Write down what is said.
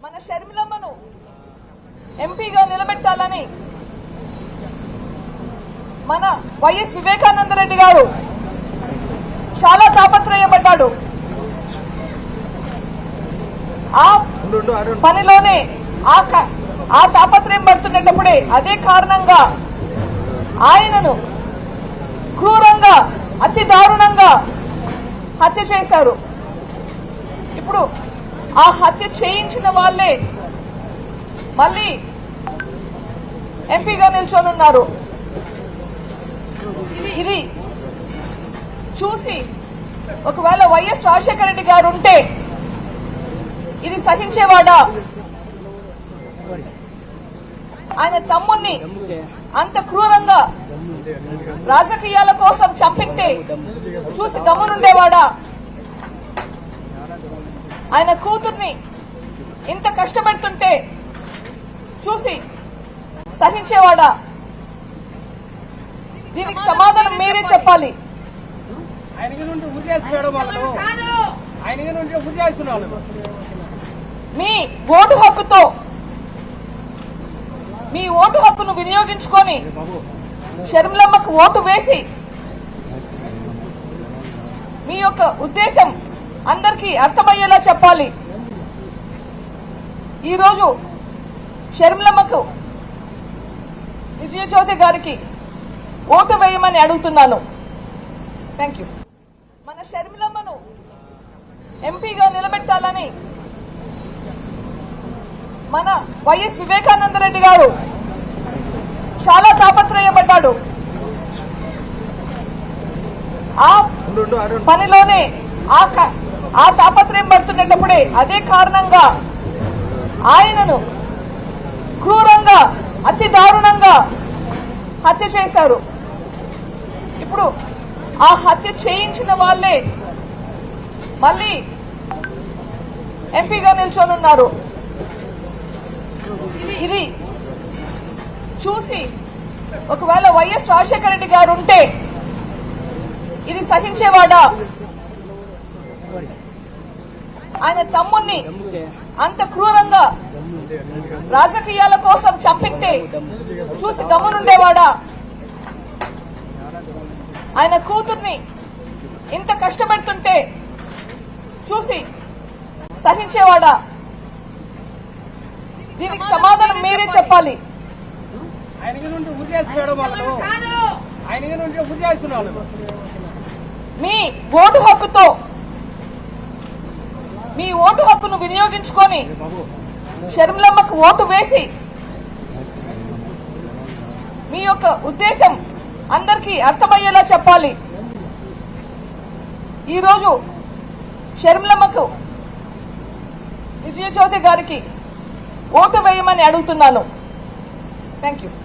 మన షర్మిలమ్మను ఎంపీగా నిలబెట్టాలని మన వైఎస్ వివేకానందరెడ్డి గారు చాలా తాపత్రయపడ్డాడు. ఆ పనిలోనే ఆ తాపత్రయం పడుతున్నప్పుడే అదే కారణంగా ఆయనను క్రూరంగా అతి దారుణంగా హత్య చేశారు. ఇప్పుడు ఆ హత్య చేయించిన వాళ్లే మళ్ళీ ఎంపీగా నిల్చొనున్నారు. ఇది చూసి ఒకవేళ వైఎస్ రాజశేఖర రెడ్డి గారు ఉంటే ఇది సహించేవాడా? ఆయన తమ్ముణ్ణి అంత క్రూరంగా రాజకీయాల కోసం చంపితే చూసి గమ్మునుండేవాడా? ఆయన కూతుర్ని ఇంత కష్టపెడుతుంటే చూసి సహించేవాడా? దీనికి సమాధానం మీరే చెప్పాలి. మీ ఓటు హక్కును వినియోగించుకొని షర్మిలమ్మకు ఓటు వేసి మీ యొక్క ఉద్దేశం అందరికీ అర్థమయ్యేలా చెప్పాలి. ఈరోజు షర్మిలమ్మకు విజయజ్యోతి గారికి ఓటు వేయమని అడుగుతున్నాను. Thank you. మన షర్మిలమ్మను ఎంపీగా నిలబెట్టాలని మన వైఎస్ వివేకానందరెడ్డి గారు చాలా తాపత్రయపడ్డాడు. ఆ పనిలోనే ఆ తాపత్రయం పడుతున్నప్పుడే అదే కారణంగా ఆయనను క్రూరంగా అతి దారుణంగా హత్య చేశారు. ఇప్పుడు ఆ హత్య చేయించిన వాళ్లే మళ్ళీ ఎంపీగా నిల్చొనున్నారు. ఇది చూసి ఒకవేళ వైఎస్ రాజశేఖర రెడ్డి గారు ఉంటే ఇది సహించేవాడా? ఆయన తమ్ముణ్ణి అంత క్రూరంగా రాజకీయాల కోసం చంపితే చూసి గమ్మునుండేవాడా? ఆయన కూతుర్ని ఇంత కష్టపెడుతుంటే చూసి సహించేవాడా? దీనికి సమాధానం మీరే చెప్పాలి. మీ ఓటు హక్కును వినియోగించుకొని షర్మిలమ్మకు ఓటు వేసి మీ యొక్క ఉద్దేశం అందరికీ అర్థమయ్యేలా చెప్పాలి. ఈరోజు షర్మిలమ్మకు విజయజ్యోతి గారికి ఓటు వేయమని అడుగుతున్నాను. Thank you.